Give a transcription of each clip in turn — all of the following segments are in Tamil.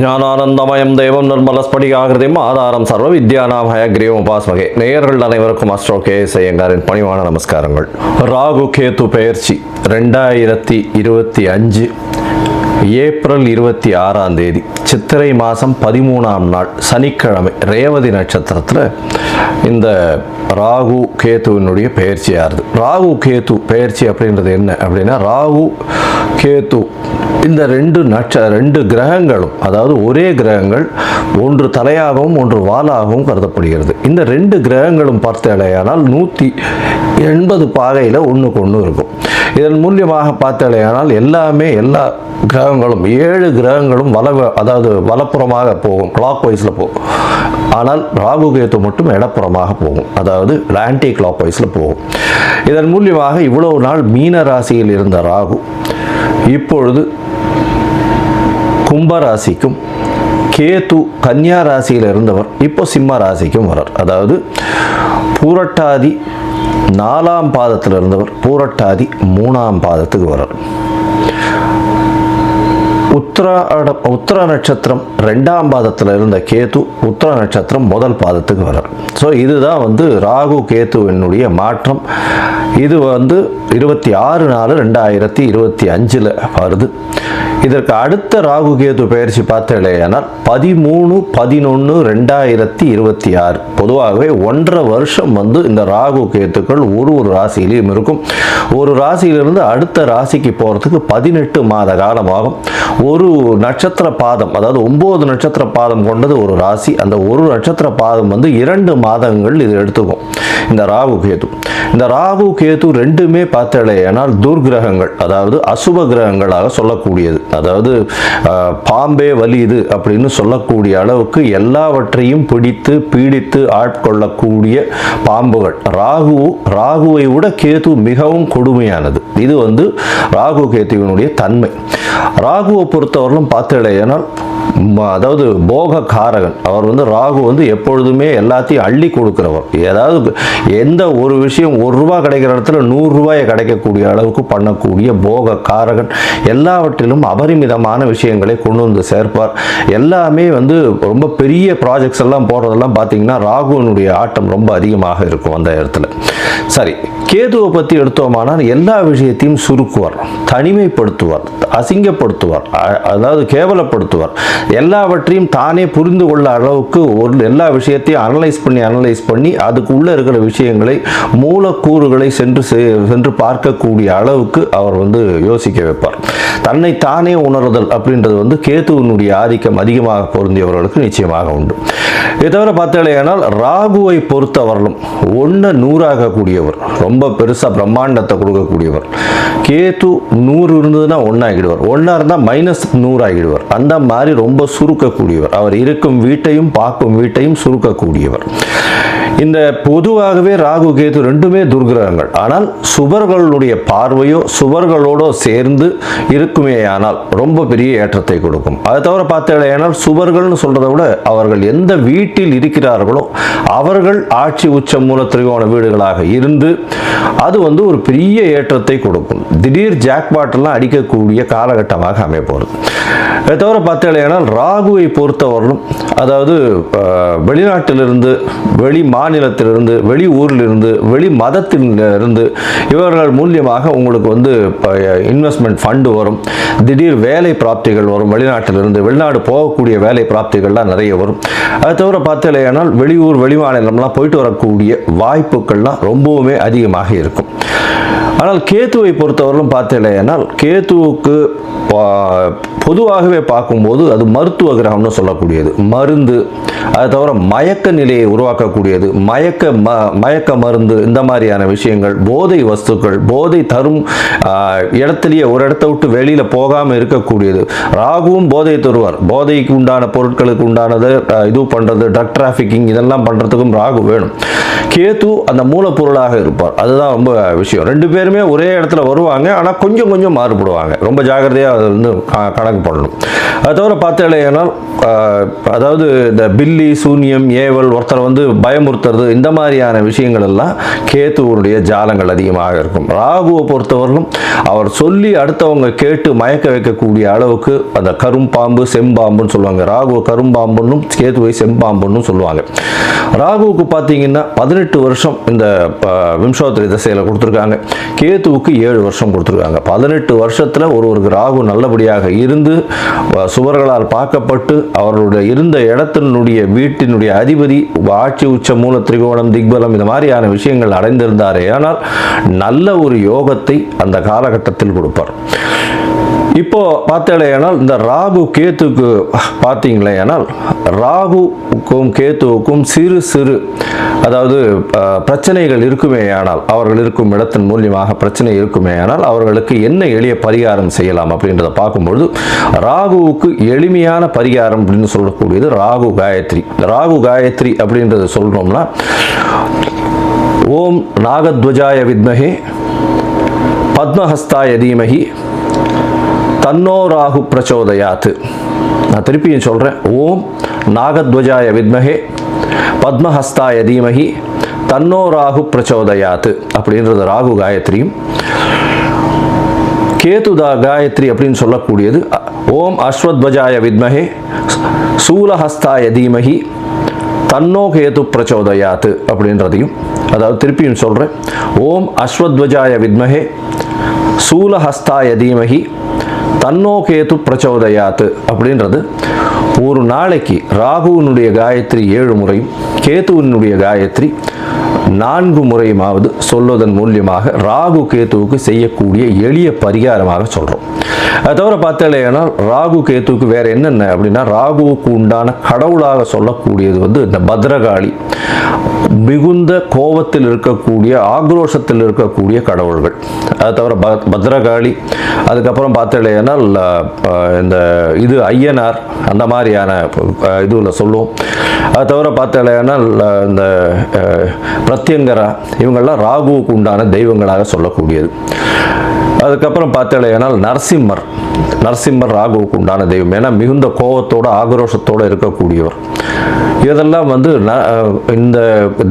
ஞானானந்தமயம் தெய்வம் நிர்மலஸ்படிகாகிருதியும் ஆதாரம் சர்வ வித்யானாம் ஹயக்ரீவம் உபாஸ்மகே. நேயர்கள் அனைவருக்கும் அஸ்ட்ரோ கேஎஸ் ஐயங்காரின் பணிவான நமஸ்காரங்கள். ராகு கேது பெயர்ச்சி 2025 ஏப்ரல் 26ஆம் தேதி சித்திரை மாதம் 13ஆம் நாள் சனிக்கிழமை ரேவதி நட்சத்திரத்தில் இந்த ராகு கேத்துவினுடைய பெயர்ச்சியாகுது. ராகு கேத்து பெயர்ச்சி அப்படின்றது என்ன அப்படின்னா, ராகு கேத்து இந்த ரெண்டு கிரகங்களும், அதாவது ஒரே கிரகங்கள், ஒன்று தலையாகவும் ஒன்று வாலாகவும் கருதப்படுகிறது. இந்த ரெண்டு கிரகங்களும் பார்த்தாலேயானால் 180 பாகையில் ஒன்றுக்கு ஒன்று இருக்கும். இதன் மூலியமாக பார்த்தாலேயானால் எல்லா கிரகங்களும் 7 கிரகங்களும் அதாவது வலப்புறமாக போகும், கிளாக் வைஸில் போகும். ஆனால் ராகு கேத்து மட்டும் இடப்புறமாக போகும், அதாவது ஆன்டி கிளாக் வைஸில் போகும். இதன் மூலியமாக இவ்வளவு நாள் மீன ராசியில் இருந்த ராகு இப்பொழுது கும்பராசிக்கும், கேது கன்னியா ராசியில் இருந்தவர் இப்போ சிம்ம ராசிக்கும் வரார். அதாவது பூரட்டாதி 4ஆம் பாதத்தில் இருந்தவர் பூரட்டாதி 3ஆம் பாதத்துக்கு வரார். உத்திர நட்சத்திரம் 2ஆம் பாதத்தில் இருந்த கேது உத்திர நட்சத்திரம் 1 பாதத்துக்கு வரார். ஸோ இதுதான் ராகு கேத்துவினுடைய மாற்றம். இது 26/4/2025 வருது. இதற்கு அடுத்த ராகு கேது பெயர்ச்சி பார்த்தேனால் 13/11/2026. பொதுவாகவே 1.5 வருஷம் இந்த ராகு கேத்துக்கள் ஒரு ராசியிலையும் இருக்கும். ஒரு ராசியிலிருந்து அடுத்த ராசிக்கு போகிறதுக்கு 18 மாத காலமாகும். ஒரு நட்சத்திர பாதம், அதாவது 9 நட்சத்திர பாதம் கொண்டது ஒரு ராசி. அந்த ஒரு நட்சத்திர பாதம் 2 மாதங்கள் இது எடுத்துக்கும். இந்த ராகு கேது ரெண்டுமே பார்த்தேனால் துர்கிரகங்கள், அதாவது அசுப கிரகங்களாக சொல்லக்கூடியது. அதாவது பாம்பே வலியுது அப்படின்னு சொல்லக்கூடிய அளவுக்கு எல்லாவற்றையும் பிடித்து பீடித்து ஆட்கொள்ளக்கூடிய பாம்புகள். ராகுவை விட கேது மிகவும் கொடுமையானது. இது ராகு கேத்துவினுடைய தன்மை. ராகுவை பொறுத்தவரையிலும் பார்த்தேனால் அதாவது போக காரகன். அவர் ராகு எப்பொழுதுமே எல்லாத்தையும் அள்ளி கொடுக்கிறவர். ஏதாவது எந்த ஒரு விஷயம் 1 ரூபா கிடைக்கிற இடத்துல 100 ரூபாயை கிடைக்கக்கூடிய அளவுக்கு பண்ணக்கூடிய போக காரகன். எல்லாவற்றிலும் அபரிமிதமான விஷயங்களை கொண்டு சேர்ப்பார். எல்லாமே ரொம்ப பெரிய ப்ராஜெக்ட்ஸ் எல்லாம் போடுறதெல்லாம் பார்த்தீங்கன்னா ராகுவினுடைய ஆட்டம் ரொம்ப அதிகமாக இருக்கும் அந்த இடத்துல. சரி, கேதுவை பற்றி எடுத்தோமானால் எல்லா விஷயத்தையும் சுருக்குவார், தனிமைப்படுத்துவார், அசிங்கப்படுத்துவார், அதாவது கேவலப்படுத்துவார். எல்லாவற்றையும் தானே புரிந்து கொள்ள அளவுக்கு எல்லா விஷயத்தையும் அனலைஸ் பண்ணி அதுக்குள்ளே இருக்கிற விஷயங்களை, மூலக்கூறுகளை சென்று பார்க்கக்கூடிய அளவுக்கு அவர் யோசிக்க வைப்பார். தன்னை தானே உணர்தல் அப்படின்றது கேதுவினுடைய ஆதிக்கம் அதிகமாக பொருந்தியவர்களுக்கு நிச்சயமாக உண்டு. இதை தவிர பார்த்தாலேயானால் ராகுவை பொறுத்தவர்களும் 1 100 கூடியவர், ரொம்ப பெருசாக பிரம்மாண்டத்தை கொடுக்கக்கூடியவர். கேது 100 இருந்ததுன்னா 1 ஆகிடுவார், 1 இருந்தால் -100 ஆகிடுவார். அந்த மாதிரி ரொம்ப சுருக்கக்கூடியவர். அவர் இருக்கும் வீட்டையும் பார்க்கும் வீட்டையும் சுருக்கக்கூடியவர். இந்த பொதுவாகவே ராகு கேது ரெண்டுமே துர்கிரகங்கள். ஆனால் சுபர்களுடைய பார்வையோ சுபர்களோடு சேர்ந்து இருக்குமேயானால் ரொம்ப பெரிய ஏற்றத்தை கொடுக்கும். அதை தவிர பார்த்தேனால் சுபர்கள்னு சொல்றதை விட அவர்கள் எந்த வீட்டில் இருக்கிறார்களோ அவர்கள் ஆட்சி உச்ச மூல திரிகோண வீடுகளாக இருந்து அது ஒரு பெரிய ஏற்றத்தை கொடுக்கும். திடீர் ஜாக்பாட்டெல்லாம் அடிக்கக்கூடிய காலகட்டமாக அமைப்போகிறது. அதை தவிர பார்த்தேனால் ராகுவை பொறுத்தவரையிலும், அதாவது வெளிநாட்டிலிருந்து, வெளி மாநிலத்திலிருந்து, வெளி ஊரிலிருந்து, வெளி மதத்திலிருந்து இவர்கள் மூலியமாக உங்களுக்கு இன்வெஸ்ட்மெண்ட் ஃபண்டு வரும். திடீர் வேலை பிராப்திகள் வரும். வெளிநாட்டிலிருந்து வெளிநாடு போகக்கூடிய வேலை பிராப்திகள்லாம் நிறைய வரும். அதை தவிர பார்த்தேனால் வெளியூர் வெளி மாநிலம்லாம் போயிட்டு வரக்கூடிய வாய்ப்புகள்லாம் ரொம்பவுமே அதிகமாக இருக்கும். ஆனால் கேத்துவை பொறுத்தவரையிலும் பார்த்தேனால் கேத்துவுக்கு பொதுவாகவே பார்க்கும்போது அது மருத்துவ கிரகம்னு சொல்லக்கூடியது. மருந்து, அதை தவிர மயக்க நிலையை உருவாக்கக்கூடியது, மயக்க மருந்து, இந்த மாதிரியான விஷயங்கள், போதை வஸ்துக்கள், போதை தரும் இடத்துலையே ஒரு இடத்த விட்டு வெளியில் போகாமல் இருக்கக்கூடியது. ராகுவும் போதை தருவார். போதைக்கு உண்டான பொருட்களுக்கு உண்டானது இது பண்ணுறது, ட்ரக் டிராஃபிக்கிங் இதெல்லாம் பண்ணுறதுக்கும் ராகு வேணும். கேது அந்த மூலப்பொருளாக இருப்பார். அதுதான் ரொம்ப விஷயம். 2 பேருமே எல்லாருமே ஒரே இடத்துல வருவாங்க, ஆனால் கொஞ்சம் கொஞ்சம் மாறுபடுவாங்க. ரொம்ப ஜாகிரதையாக அதை வந்து கணக்கு பண்ணணும். அது தவிர பார்த்தேனால் அதாவது இந்த பில்லி சூன்யம் ஏவல் ஒருத்தரை வந்து பயமுறுத்துறது இந்த மாதிரியான விஷயங்கள் எல்லாம் கேத்துவனுடைய ஜாலங்கள் அதிகமாக இருக்கும். ராகுவை பொறுத்தவரைக்கும் அவர் சொல்லி அடுத்தவங்க கேட்டு மயக்க வைக்கக்கூடிய அளவுக்கு அந்த கரும்பாம்பு செம்பாம்புன்னு சொல்லுவாங்க. ராகுவை கரும்பாம்புன்னு கேத்துவை செம்பாம்புன்னு சொல்லுவாங்க. ராகுவுக்கு பார்த்தீங்கன்னா 18 வருஷம் இந்த விம்சோத்தரி திசையில் கொடுத்துருக்காங்க. கேத்துவுக்கு 7 வருஷம் கொடுத்துருக்காங்க. 18 வருஷத்தில் ஒருவருக்கு ராகு நல்லபடியாக இருந்து சுவர்களால் பார்க்கப்பட்டு அவர்களுடைய இருந்த இடத்தினுடைய வீட்டினுடைய அதிபதி ஆட்சி உச்ச மூல திரிகோணம் திக்பலம் இந்த மாதிரியான விஷயங்கள் அடைந்திருந்தாரே ஆனால் நல்ல ஒரு யோகத்தை அந்த காலகட்டத்தில் கொடுப்பார். இப்போ பார்த்தேனால் இந்த ராகு கேத்துக்கு பார்த்தீங்களேனால் ராகுக்கும் கேத்துவுக்கும் சிறு சிறு அதாவது பிரச்சனைகள் இருக்குமே ஆனால் அவர்கள் இருக்கும் இடத்தின் மூலியமாக பிரச்சனை இருக்குமே ஆனால் அவர்களுக்கு என்ன எளிய பரிகாரம் செய்யலாம் அப்படின்றத பார்க்கும்பொழுது ராகுவுக்கு எளிமையான பரிகாரம் அப்படின்னு சொல்லக்கூடியது ராகு காயத்ரி. ராகு காயத்ரி அப்படின்றத சொல்றோம்னா ஓம் நாகத்வஜாய வித்மஹே பத்மஹஸ்தாய தீமஹி தன்னோ ராகு பிரச்சோதயாத். நான் திருப்பியும் சொல்கிறேன். ஓம் நாகத்வஜாய வித்மஹே பத்மஹஸ்தாய தீமஹி தன்னோ ராகு பிரச்சோதயாத் அப்படின்றது ராகு காயத்ரியும். கேதுதா காயத்ரி அப்படின்னு சொல்லக்கூடியது ஓம் அஸ்வத்வஜாய வித்மஹே சூலஹஸ்தாய தீமஹி தன்னோ கேது பிரச்சோதயாத் அப்படின்றதையும், அதாவது திருப்பியும் சொல்கிறேன். ஓம் அஸ்வத்வஜாய வித்மஹே சூலஹஸ்தாய தீமஹி தன்னோ கேது பிரச்சோதயாத் அப்படின்றது ஒரு நாளைக்கு ராகுவினுடைய காயத்ரி 7 முறையும் கேதுவினுடைய காயத்ரி 4 முறையுமாவது சொல்வதன் மூலியமாக ராகு கேத்துவுக்கு செய்யக்கூடிய எளிய பரிகாரமாக சொல்கிறோம். அது தவிர பார்த்தேன்னா ராகு கேத்துவுக்கு வேற என்னென்ன அப்படின்னா ராகுவுக்கு உண்டான கடவுளாக சொல்லக்கூடியது வந்து இந்த பத்ரகாளி, மிகுந்த கோபத்தில் இருக்கக்கூடிய ஆக்ரோஷத்தில் இருக்கக்கூடிய கடவுள்கள். அது தவிர பத்ரகாளி, அதுக்கப்புறம் பார்த்தேன்னா இந்த இது ஐயனார் அந்த மாதிரியான இதுவில் சொல்லுவோம். அது தவிர பார்த்தேன்னா இந்த பிரத்யங்கரா இவங்கள்லாம் ராகுவுக்கு உண்டான தெய்வங்களாக சொல்லக்கூடியது. அதுக்கப்புறம் பார்த்தேனால் நரசிம்மர் ராகுவுக்கு உண்டான தெய்வம். ஏன்னா மிகுந்த கோபத்தோடு ஆக்ரோஷத்தோடு இருக்கக்கூடியவர். இதெல்லாம் வந்து இந்த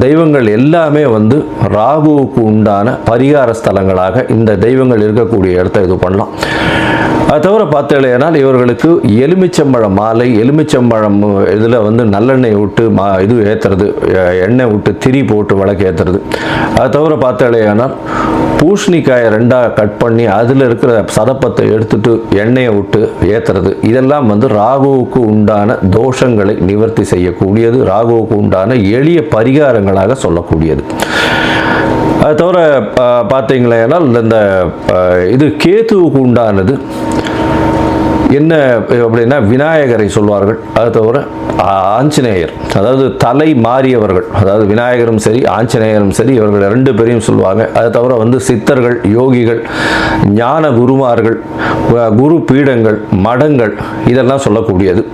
தெய்வங்கள் எல்லாமே வந்து ராகுவுக்கு உண்டான பரிகார ஸ்தலங்களாக இந்த தெய்வங்கள் இருக்கக்கூடிய இடத்த இது பண்ணலாம். அது தவிர பார்த்தேனால் இவர்களுக்கு எலுமிச்சம்பழம் மாலை, எலுமிச்சம்பழம் இதில் வந்து நல்லெண்ணெய் விட்டு இது ஏற்றுறது, எண்ணெய் விட்டு திரி போட்டு விளக்கு ஏற்றுறது. அது தவிர பார்த்தேனால் பூசணிக்காயை 2ஆக கட் பண்ணி அதில் இருக்கிற சதப்பத்தை எடுத்துட்டு எண்ணெயை விட்டு ஏற்றுறது. இதெல்லாம் வந்து ராகுவுக்கு உண்டான தோஷங்களை நிவர்த்தி செய்யக்கூடியது, ராகுவுக்கு உண்டான எளிய பரிகாரங்களாக சொல்லக்கூடியது. அது தவிர பார்த்தீங்களேனால் இந்த இது கேத்துவுக்கு உண்டானது என்ன அப்படின்னா விநாயகரை சொல்வார்கள். அது தவிர ஆஞ்சநேயர், அதாவது தலை மாறியவர்கள், அதாவது விநாயகரும் சரி ஆஞ்சநேயரும் சரி இவர்கள் 2 பேரையும் சொல்லுவாங்க. அது தவிர வந்து சித்தர்கள், யோகிகள், ஞான குருமார்கள், குரு பீடங்கள், மடங்கள் இதெல்லாம் சொல்லக்கூடியது.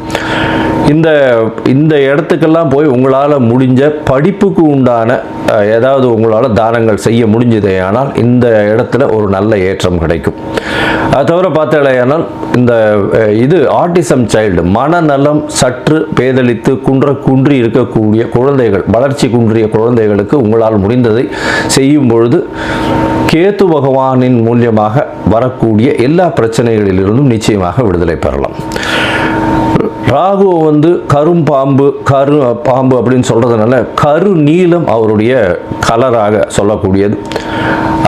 இந்த இடத்துக்கெல்லாம் போய் உங்களால் முடிஞ்ச படிப்புக்கு உண்டான ஏதாவது உங்களால் தானங்கள் செய்ய முடிஞ்சதே ஆனால் இந்த இடத்துல ஒரு நல்ல ஏற்றம் கிடைக்கும். அது தவிர பார்த்தேனால் இந்த இது ஆட்டிசம் சைல்டு, மனநலம் சற்று பேதலித்து குன்றி இருக்கக்கூடிய குழந்தைகள், வளர்ச்சி குன்றிய குழந்தைகளுக்கு உங்களால் முடிந்ததை செய்யும் பொழுது கேத்து பகவானின் மூலியமாக வரக்கூடிய எல்லா பிரச்சனைகளிலிருந்தும் நிச்சயமாக விடுதலை பெறலாம். ராகுவை வந்து கரும்பாம்பு பாம்பு அப்படின்னு சொல்கிறதுனால கரு நீலம் அவருடைய கலராக சொல்லக்கூடியது.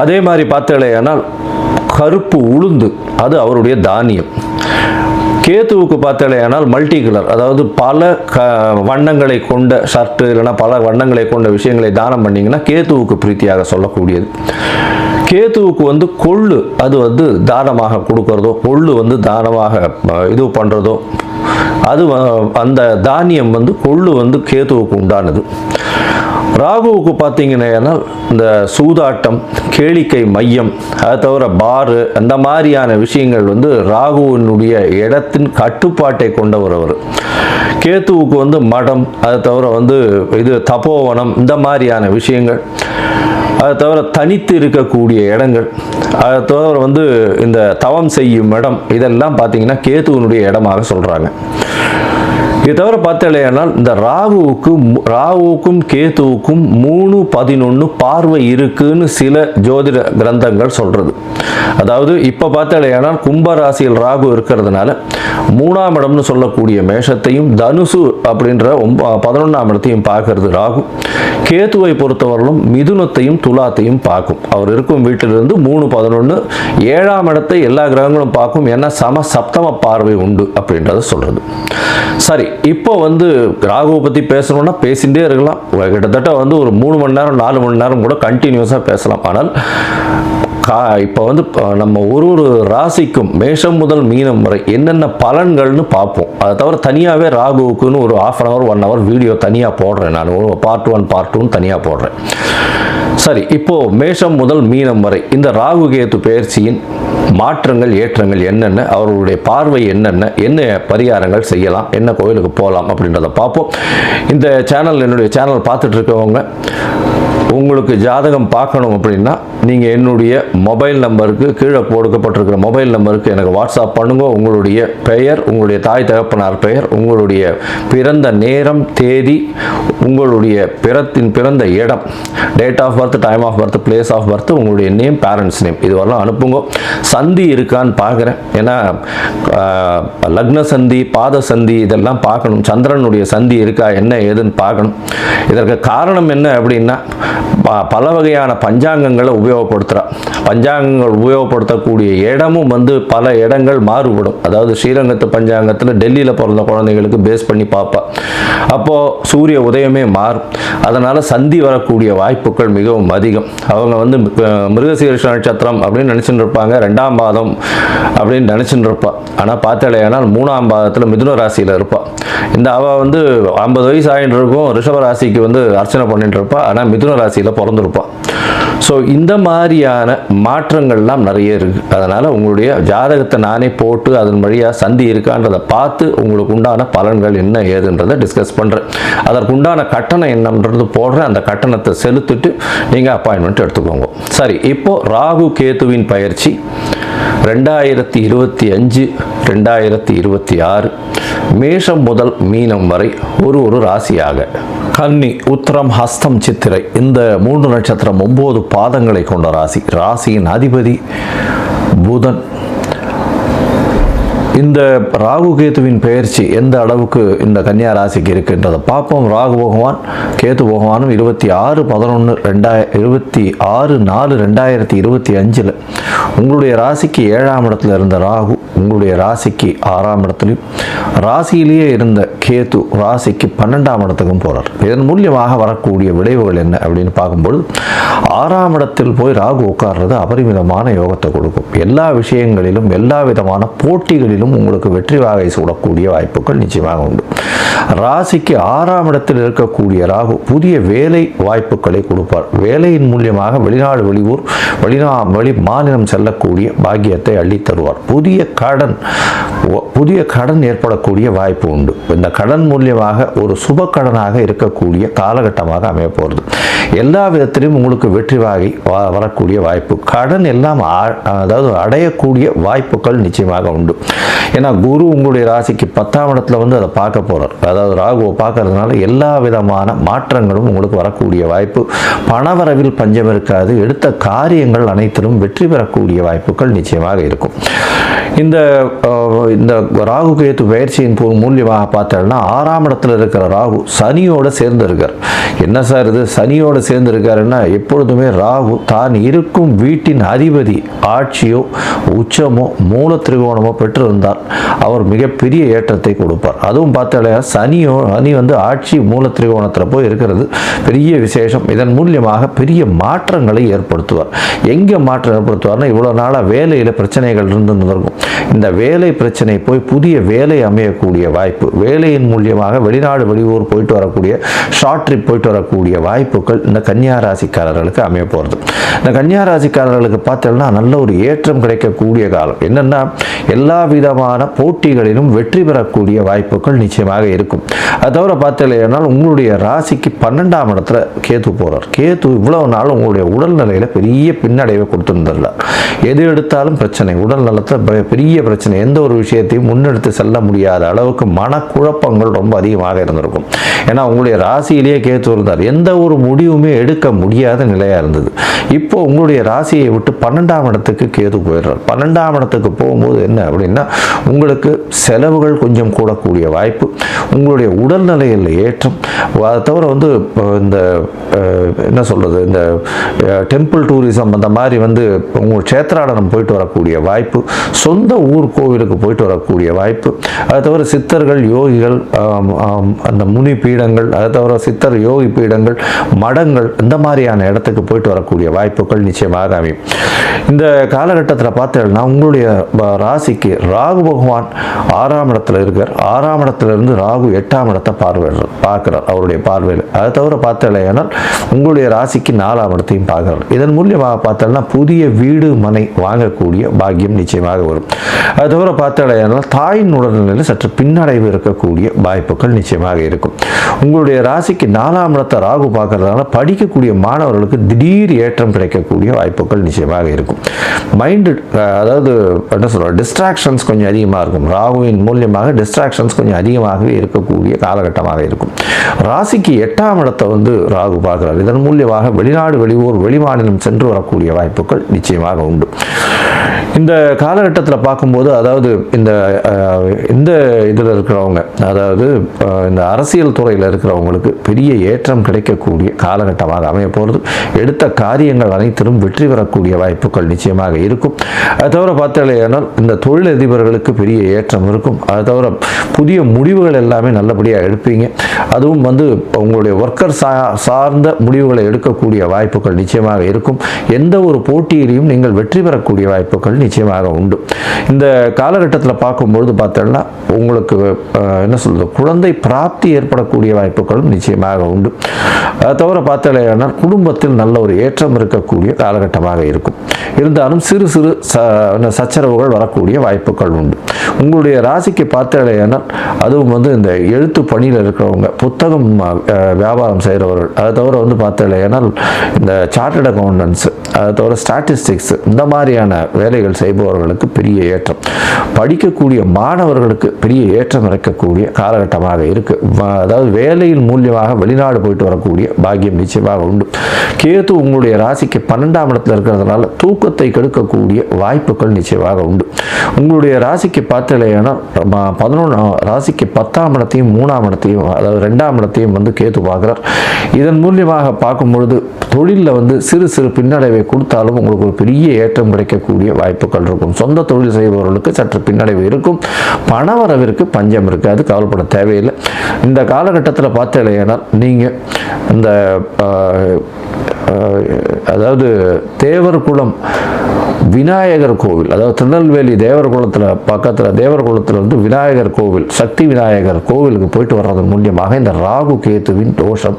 அதே மாதிரி பார்த்தேனால் கருப்பு உளுந்து அது அவருடைய தானியம். கேத்துவுக்கு பார்த்தேனால் மல்டி கலர், அதாவது பல வண்ணங்களை கொண்ட ஷர்ட்டு இல்லைன்னா பல வண்ணங்களை கொண்ட விஷயங்களை தானம் பண்ணிங்கன்னா கேத்துவுக்கு பிரீத்தியாக சொல்லக்கூடியது. கேத்துவுக்கு வந்து கொள்ளு அது வந்து தானமாக கொடுக்கறதோ, கொள்ளு வந்து தானமாக இது பண்ணுறதோ, அது அந்த தானியம் வந்து கொள்ளு வந்து கேத்துவுக்கு உண்டானது. ராகுவுக்கு பார்த்தீங்கன்னா இந்த சூதாட்டம், கேளிக்கை மையம், அது தவிர பாரு அந்த மாதிரியான விஷயங்கள் வந்து ராகுவினுடைய இடத்தின் கட்டுப்பாட்டை கொண்டவர் அவர். கேத்துவுக்கு வந்து மடம், அது தவிர வந்து இது தபோவனம் இந்த மாதிரியான விஷயங்கள். அதை தவிர தனித்து இருக்கக்கூடிய இடங்கள், அதை தவிர வந்து இந்த தவம் செய்யும் இடம், இதெல்லாம் பார்த்தீங்கன்னா கேதுவனுடைய இடமாக சொல்கிறாங்க. இது தவிர பார்த்தாலேயானால் இந்த ராகுவுக்கும் கேதுவுக்கும் 3-11 பார்வை இருக்குன்னு சில ஜோதிட கிரந்தங்கள் சொல்கிறது. அதாவது இப்போ பார்த்தாலேயானால் கும்பராசியில் ராகு இருக்கிறதுனால 3ஆம் இடம்னு சொல்லக்கூடிய மேஷத்தையும் தனுசு அப்படின்ற 11ஆம் இடத்தையும் பார்க்கறது ராகு. கேதுவை பொறுத்தவரையிலும் மிதுனத்தையும் துலாத்தையும் பார்க்கும். அவர் இருக்கும் வீட்டிலிருந்து 3-11 7ஆம் இடத்தை எல்லா கிரகங்களும் பார்க்கும். ஏன்னா சப்தம பார்வை உண்டு அப்படின்றத சொல்கிறது. சரி, இப்போ வந்து ராகுவை பற்றி பேசணும்னா பேசிகிட்டே இருக்கலாம். கிட்டத்தட்ட வந்து ஒரு 3 மணி நேரம் 4 மணி நேரம் கூட கண்டினியூஸாக பேசலாம். ஆனால் இப்போ வந்து நம்ம ஒரு ராசிக்கும் மேஷம் முதல் மீனம் வரை என்னென்ன பலன்கள்னு பார்ப்போம். அதை தவிர தனியாகவே ராகுவுக்குன்னு ஒரு 1/2 hour 1 hour வீடியோ தனியாக போடுறேன். நான் பார்ட் 1 பார்ட் 2 தனியாக போடுறேன். சரி, இப்போ மேஷம் முதல் மீனம் வரை இந்த ராகு கேது பெயர்ச்சியின் மாற்றங்கள் ஏற்றங்கள் என்னென்ன, அவர்களுடைய பார்வை என்னென்ன, என்ன பரிகாரங்கள் செய்யலாம், என்ன கோயிலுக்கு போகலாம் அப்படின்றத பார்ப்போம். இந்த சேனல், என்னுடைய சேனல் பார்த்துட்டு இருக்கவங்க உங்களுக்கு ஜாதகம் பார்க்கணும் அப்படின்னா நீங்கள் என்னுடைய மொபைல் நம்பருக்கு, கீழே கொடுக்கப்பட்டிருக்கிற மொபைல் நம்பருக்கு எனக்கு வாட்ஸ்அப் பண்ணுங்க. உங்களுடைய பெயர், உங்களுடைய தாய் தகப்பனார் பெயர், உங்களுடைய பிறந்த நேரம், தேதி, உங்களுடைய பிறந்த இடம், date of birth, time of birth, place of birth, உங்களுடைய நேம், பேரண்ட்ஸ் நேம், இதுவரெல்லாம் அனுப்புங்க. சந்தி இருக்கான்னு பார்க்குறேன். ஏன்னா லக்ன சந்தி, பாத சந்தி இதெல்லாம் பார்க்கணும். சந்திரனுடைய சந்தி இருக்கா, என்ன ஏதுன்னு பார்க்கணும். இதற்கு காரணம் என்ன அப்படின்னா பல வகையான பஞ்சாங்கங்களை உபயோகப்படுத்துகிறா. பஞ்சாங்கங்கள் உபயோகப்படுத்தக்கூடிய இடமும் வந்து பல இடங்கள் மாறுபடும். அதாவது ஸ்ரீரங்கத்து பஞ்சாங்கத்தில் டெல்லியில் பிறந்த குழந்தைகளுக்கு பேஸ் பண்ணி பார்ப்பா. அப்போது சூரிய உதயமே மாறும். அதனால் சந்தி வரக்கூடிய வாய்ப்புகள் மிகவும் அதிகம். அவங்க வந்து மிருகசீரிஷ நட்சத்திரம் அப்படின்னு நினச்சிட்டு இருப்பாங்க, 2ஆம் பாதம் அப்படின்னு நினச்சிட்டு இருப்பாள். ஆனால் பார்த்தாலேயானால் 3ஆம் பாதத்தில் மிதுன ராசியில் இருப்பாள். இந்த அவள் வந்து 50 வயசு ஆகிட்டு இருக்கும், ரிஷப ராசிக்கு வந்து அர்ச்சனை பண்ணிட்டு இருப்பாள். ஆனால் மிதுன ராசியில் பிறந்திருப்பாள். ஸோ இந்த மாதிரியான மாற்றங்கள்லாம் நிறைய இருக்குது. அதனால் உங்களுடைய ஜாதகத்தை நானே போட்டு அதன் வழியாக சந்தி இருக்கான்றதை பார்த்து உங்களுக்கு உண்டான பலன்கள் என்ன ஏதுன்றதை டிஸ்கஸ் பண்ணுறேன். அதற்குண்டான கட்டணம் என்னன்றது போடுறேன். அந்த கட்டணத்தை செலுத்திட்டு நீங்கள் அப்பாயின்மெண்ட் எடுத்துக்கோங்க. சரி, இப்போது ராகு கேதுவின் பயிற்சி 2025 2026 மேஷம் முதல் மீனம் வரை ஒரு ராசியாக கன்னி, உத்திரம், ஹஸ்தம், சித்திரை இந்த 3 நட்சத்திரம் 9 பாதங்களை கொண்ட ராசி. ராசியின் அதிபதி புதன். இந்த ராகு கேதுவின் பெயர்ச்சி எந்த அளவுக்கு இந்த கன்னியா ராசிக்கு இருக்குன்றதை பார்ப்போம். ராகு பகவான் கேது பகவானும் 26/4/2025 உங்களுடைய ராசிக்கு 7ஆம் இடத்துல இருந்த ராகு உங்களுடைய ராசிக்கு 6ஆம் இடத்துலையும், ராசியிலேயே இருந்த கேது ராசிக்கு 12ஆம் இடத்துக்கும் போகிறார். இதன் மூலியமாக வரக்கூடிய விளைவுகள் என்ன அப்படின்னு பார்க்கும்பொழுது, 6ஆம் இடத்தில் போய் ராகு உட்கார்றது அபரிமிதமான யோகத்தை கொடுக்கும். எல்லா விஷயங்களிலும், எல்லா விதமான போட்டிகளிலும் உங்களுக்கு வெற்றி வாகை சூடக்கூடிய வாய்ப்புகள் நிச்சயமாக உண்டு. ராசிக்கு 6ஆம் இடத்தில் இருக்கக்கூடிய ராகு புதிய வேலை வாய்ப்புகளை கொடுப்பார். வேலையின் மூலியமாக வெளிநாடு, வெளியூர், வெளி மாநிலம் செல்லக்கூடிய பாக்கியத்தை அள்ளித் தருவார். புதிய கடன் ஏற்படக்கூடிய வாய்ப்பு உண்டு. இந்த கடன் மூலியமாக ஒரு சுப கடனாக இருக்கக்கூடிய காலகட்டமாக அமைய போகிறது. எல்லா விதத்திலும் உங்களுக்கு வெற்றி வாகை வரக்கூடிய வாய்ப்பு, கடன் எல்லாம் அதாவது அடையக்கூடிய வாய்ப்புகள் நிச்சயமாக உண்டு. ஏன்னா குரு உங்களுடைய ராசிக்கு 10ஆம் இடத்துல வந்து அதை பார்க்க போகிறார். அதாவது ராகுவை பார்க்கறதுனால எல்லா விதமான மாற்றங்களும் உங்களுக்கு வரக்கூடிய வாய்ப்பு. பணவரவில் பஞ்சம் இருக்காது. எடுத்த காரியங்கள் அனைத்திலும் வெற்றி பெறக்கூடிய வாய்ப்புகள் நிச்சயமாக இருக்கும். இந்த ராகு கேது பயிற்சியின் மூலியமாக பார்த்தோம்னா 6ஆம் இடத்துல இருக்கிற ராகு சனியோடு சேர்ந்து இருக்கார். என்ன சார் இது சனியோடு சேர்ந்து இருக்காருன்னா, எப்பொழுதுமே ராகு தான் இருக்கும் வீட்டின் அதிபதி ஆட்சியோ உச்சமோ மூல திரிகோணமோ பெற்றிருந்தால் அவர் மிகப்பெரிய ஏற்றத்தை கொடுப்பார். அதுவும் பார்த்தாலே சனி வந்து ஆட்சி மூல திரிகோணத்தில் போய் இருக்கிறது பெரிய விசேஷம். இதன் மூலியமாக பெரிய மாற்றங்களை ஏற்படுத்துவார். எங்கே மாற்றம் ஏற்படுத்துவார்னா, இவ்வளோ நாளாக வேலையில் பிரச்சனைகள் இருந்திருக்கும். இந்த வேலை பிரச்சனை போய் புதிய வேலை அமையக்கூடிய வாய்ப்பு, வேலையின் மூலியமாக வெளிநாடு வெளியூர் போயிட்டு வரக்கூடிய ஷார்ட் ட்ரிப் போயிட்டு வரக்கூடிய வாய்ப்புகள் இந்த கன்னியா ராசிக்காரர்களுக்கு அமைய போகிறது. இந்த கன்னியா ராசிக்காரர்களுக்கு பார்த்தோம்னா நல்ல ஒரு ஏற்றம் கிடைக்கக்கூடிய காலம். என்னென்னா எல்லா விதமான போட்டிகளிலும் வெற்றி பெறக்கூடிய வாய்ப்புகள் நிச்சயமாக இருக்கும். அது தவிர பார்த்தீங்கன்னா உங்களுடைய ராசிக்கு 12ஆம் இடத்துல கேது போகிறார். கேது இவ்வளவு நாள் உங்களுடைய உடல்நிலையில் பெரிய பின்னடைவை கொடுத்துருந்துடலாம். எது எடுத்தாலும் பிரச்சனை, உடல் நலத்தில் பெரிய பிரச்சனை, எந்த ஒரு விஷயத்தையும் முன்னெடுத்து செல்ல முடியாத அளவுக்கு மனக்குழப்பங்கள் ரொம்ப அதிகமாக இருந்திருக்கும். ஏன்னா உங்களுடைய ராசியிலேயே கேது இருந்தார், எந்த ஒரு முடிவுமே எடுக்க முடியாத நிலையாக இருந்தது. இப்போ உங்களுடைய ராசியை விட்டு 12ஆம் இடத்துக்கு கேது போயிடுறார். 12ஆம் இடத்துக்கு போகும்போது என்ன அப்படின்னா உங்களுக்கு செலவுகள் கொஞ்சம் கூடக்கூடிய வாய்ப்பு, உங்களுடைய உடல்நிலையில் ஏற்றம். அதை தவிர இந்த என்ன சொல்கிறது, இந்த டெம்பிள் டூரிசம் அந்த மாதிரி உங்கள் க்ஷேத்ராடனம் போயிட்டு வரக்கூடிய வாய்ப்பு, சொந்த ஊர் கோவிலுக்கு போயிட்டு வரக்கூடிய வாய்ப்பு. அதை தவிர சித்தர்கள் யோகிகள் அந்த முனி பீடங்கள், அதை தவிர சித்தர் யோகி பீடங்கள் மடங்கள் இந்த மாதிரியான இடத்துக்கு போயிட்டு வரக்கூடிய வாய்ப்புகள் நிச்சயமாக அமையும். இந்த காலகட்டத்தில் பார்த்தீங்கன்னா உங்களுடைய ராசிக்கு ராகு பகவான் 6ஆம் இடத்துல இருக்கார். 6ஆம் இடத்துல இருந்து ராகு 8ஆம் இடத்தை பார்க்கிறார் அவருடைய பார்வையில். அதை தவிர பார்த்தீங்கன்னா உங்களுடைய ராசிக்கு 4ஆம் இடத்தையும் பார்க்கிறார். இதன் மூலியமாக பார்த்தோம்னா புதிய வீடு மனை வாங்கக்கூடிய பாக்கியம் நிச்சயமாக வரும். அது தவிர பார்த்தீங்கன்னா தாயின் உடல்நிலையில் சற்று பின்னடைவு இருக்கக்கூடிய வாய்ப்புகள் நிச்சயமாக இருக்கும். உங்களுடைய ராசிக்கு 4ஆம் இடத்தை ராகு பார்க்கறதுனால படிக்கக்கூடிய மாணவர்களுக்கு திடீர் ஏற்றம் கிடைக்கக்கூடிய வாய்ப்புகள் நிச்சயமாக இருக்கும். மைண்டு அதாவது என்ன சொல்கிறோம், டிஸ்ட்ராக்ஷன்ஸ் கொஞ்சம் அதிகமாக இருக்கும். ராகுவின் மூலியமாக டிஸ்ட்ராக்ஷன்ஸ் கொஞ்சம் அதிகமாகவே இருக்கக்கூடிய காலகட்டமாக இருக்கும். ராசிக்கு 8ஆம் இடத்தை ராகு பார்க்கிறார். இதன் மூலியமாக வெளிநாடு வெளியூர் வெளிமாநிலம் சென்று வரக்கூடிய வாய்ப்புகள் நிச்சயமாக உண்டு. இந்த காலகட்டத்தில் பார்க்கும்போது அதாவது இந்த இதில் இருக்கிறவங்க, அதாவது இந்த அரசியல் துறையில் இருக்கிறவங்களுக்கு பெரிய ஏற்றம் கிடைக்கக்கூடிய காலகட்டமாக அமைய போகிறது. எடுத்த காரியங்கள் அனைத்திலும் வெற்றி பெறக்கூடிய வாய்ப்புகள் நிச்சயமாக இருக்கும். அது தவிர பார்த்தீங்கன்னா இந்த தொழிலதிபர்களுக்கு பெரிய ஏற்றம் இருக்கும். அது தவிர புதிய முடிவுகள் எல்லாமே நல்லபடியாக எடுப்பீங்க. அதுவும் உங்களுடைய ஒர்க்கர் சார்ந்த முடிவுகளை எடுக்கக்கூடிய வாய்ப்புகள் நிச்சயமாக இருக்கும். எந்த ஒரு போட்டியிலையும் நீங்கள் வெற்றி பெறக்கூடிய வாய்ப்புகள் நிச்சயமாக உண்டு. இந்த காலகட்டத்தில் பார்க்கும்பொழுது பார்த்தோம்னா உங்களுக்கு என்ன சொல்றது, குழந்தை பிராப்தி ஏற்படக்கூடிய வாய்ப்புகளும் நிச்சயமாக உண்டு. அதை தவிர பார்த்தீங்கன்னா குடும்பத்தில் நல்ல ஒரு ஏற்றம் இருக்கக்கூடிய காலகட்டமாக இருக்கும். இருந்தாலும் சிறு சிறு சச்சரவுகள் வரக்கூடிய வாய்ப்புகள் உண்டு. உங்களுடைய ராசிக்கு பார்த்தீங்கன்னா அதுவும் இந்த எழுத்து பணியில் இருக்கிறவங்க, புத்தகம் வியாபாரம் செய்கிறவர்கள், அதை தவிர பார்த்தீங்கன்னா இந்த சார்ட்டர்ட் அக்கௌண்டன்ஸ், அதை தவிர ஸ்டாட்டிஸ்டிக்ஸ் இந்த மாதிரியான வேலைகள் செய்பவர்களுக்கு பெரிய ஏற்றம், படிக்கக்கூடிய மாணவர்களுக்கு பெரிய ஏற்றம் இருக்கக்கூடிய காலகட்டமாக இருக்கு. அதாவது வேலையின் மூலியமாக வெளிநாடு போயிட்டு வரக்கூடிய பாக்கியம் நிச்சயமாக உண்டு. கேது உங்களுடைய ராசிக்கு 12ஆம் இடத்துல இருக்கிறதுனால தூக்கத்தை கெடுக்கக்கூடிய வாய்ப்புகள் நிச்சயமாக உண்டு. உங்களுடைய ராசிக்கு பார்த்தீங்கன்னா 11 ராசிக்கு 10ஆம் இடத்தையும் 3ஆம் இடத்தையும் அதாவது 2ஆம் இடத்தையும் கேது பார்க்கிறார். இதன் மூலியமாக பார்க்கும் பொழுது தொழிலில் சிறு சிறு பின்னடைவை கொடுத்தாலும் உங்களுக்கு ஒரு பெரிய ஏற்றம் கிடைக்கக்கூடிய வாய்ப்புகள் இருக்கும். சொந்த தொழில் செய்பவர்களுக்கு சற்று பின்னடைவு இருக்கும். பணவரவிற்கு பஞ்சம் இருக்காது, கவலைப்பட தேவையில்லை. இந்த காலகட்டத்தில் பார்த்தீங்கன்னா நீங்கள் இந்த அதாவது தேவர் குலம் விநாயகர் கோவில், அதாவது திருநெல்வேலி தேவர்குளத்தில் பக்கத்தில் தேவர்குளத்தில் விநாயகர் கோவில், சக்தி விநாயகர் கோவிலுக்கு போயிட்டு வர்றதன் மூலியமாக இந்த ராகு கேத்துவின் தோஷம்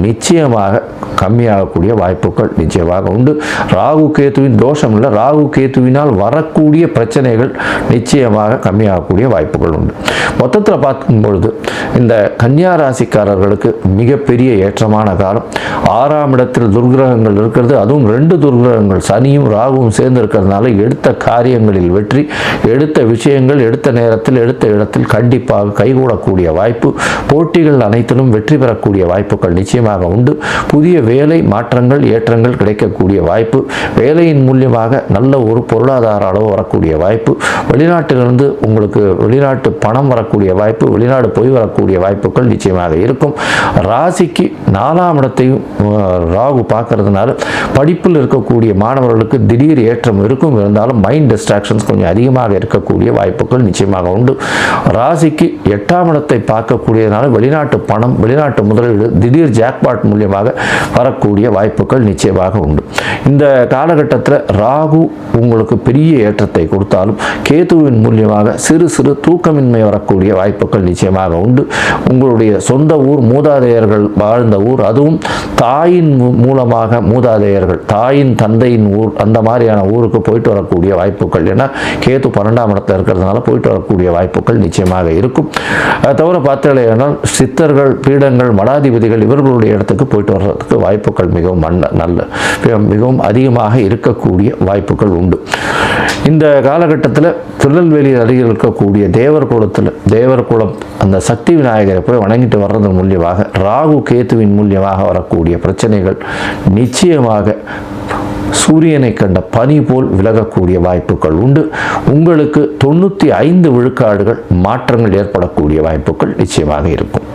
நிச்சயமாக கம்மியாகக்கூடிய வாய்ப்புகள் நிச்சயமாக உண்டு. ராகு கேத்துவின் தோஷம் இல்லை, ராகு கேத்துவினால் வரக்கூடிய பிரச்சனைகள் நிச்சயமாக கம்மியாகக்கூடிய வாய்ப்புகள் உண்டு. மொத்தத்தில் பார்க்கும்பொழுது இந்த கன்னியா ராசிக்காரர்களுக்கு மிகப்பெரிய ஏற்றமான காலம். 6ஆம் இடத்தில் துர்கிரகங்கள் இருக்கிறது, அதுவும் 2 துர்கிரகங்கள் சனியும் ராகுவும் சேர்ந்து இருக்கிறதுனால எடுத்த காரியங்களில் வெற்றி, எடுத்த விஷயங்கள் எடுத்த நேரத்தில் எடுத்த இடத்தில் கண்டிப்பாக கைகூடக்கூடிய வாய்ப்பு, போட்டிகள் அனைத்திலும் வெற்றி பெறக்கூடிய வாய்ப்புகள் நிச்சயமாக உண்டு. புதிய வேலை மாற்றங்கள் ஏற்றங்கள் கிடைக்கக்கூடிய வாய்ப்பு, வேலையின் மூலியமாக நல்ல ஒரு பொருளாதார அளவு வரக்கூடிய வாய்ப்பு, வெளிநாட்டிலிருந்து உங்களுக்கு வெளிநாட்டு பணம் வரக்கூடிய வாய்ப்பு, வெளிநாடு போய் வரக்கூடிய வாய்ப்புகள் நிச்சயமாக இருக்கும். ராசிக்கு 4ஆம் இடத்தையும் ராகு பார்க்கறதுனால படிப்பில் இருக்கக்கூடிய மாணவர்களுக்கு திடீர் ஏற்றம் முன்னேற்றம் இருக்கும். இருந்தாலும் மைண்ட் டிஸ்ட்ராக்ஷன்ஸ் கொஞ்சம் அதிகமாக இருக்கக்கூடிய வாய்ப்புகள் நிச்சயமாக உண்டு. ராசிக்கு 8ஆம் இடத்தை பார்க்கக்கூடியதுனால வெளிநாட்டு பணம், வெளிநாட்டு முதலீடு, திடீர் ஜாக்பாட் மூலியமாக வரக்கூடிய வாய்ப்புகள் நிச்சயமாக உண்டு. இந்த காலகட்டத்தில் ராகு உங்களுக்கு பெரிய ஏற்றத்தை கொடுத்தாலும் கேதுவின் மூலியமாக சிறு சிறு தூக்கமின்மை வரக்கூடிய வாய்ப்புகள் நிச்சயமாக உண்டு. உங்களுடைய சொந்த ஊர், மூதாதையர்கள் வாழ்ந்த ஊர், அதுவும் தாயின் மூலமாக மூதாதையர்கள், தாயின் தந்தையின் ஊர், அந்த மாதிரியான ஊருக்கு போயிட்டு வரக்கூடிய வாய்ப்புகள், ஏன்னா கேது 12ஆம் இடத்துல இருக்கிறதுனால போயிட்டு வரக்கூடிய வாய்ப்புகள் நிச்சயமாக இருக்கும். அதை தவிர பார்த்தீங்கன்னா சித்தர்கள், பீடங்கள், மடாதிபதிகள் இவர்களுடைய இடத்துக்கு போயிட்டு வர்றதுக்கு வாய்ப்புகள் மிகவும் அதிகமாக இருக்கக்கூடிய வாய்ப்புகள் உண்டு. இந்த காலகட்டத்தில் திருநெல்வேலி அருகில் இருக்கக்கூடிய தேவர்குளம் அந்த சக்தி விநாயகரை போய் வணங்கிட்டு வர்றது மூலியமாக ராகு கேதுவின் மூலியமாக வரக்கூடிய பிரச்சனைகள் நிச்சயமாக சூரியனை கண்ட பனி போல் விலகக்கூடிய வாய்ப்புகள் உண்டு. உங்களுக்கு 95 விழுக்காடுகள் மாற்றங்கள் ஏற்படக்கூடிய வாய்ப்புகள் நிச்சயமாக இருக்கும்.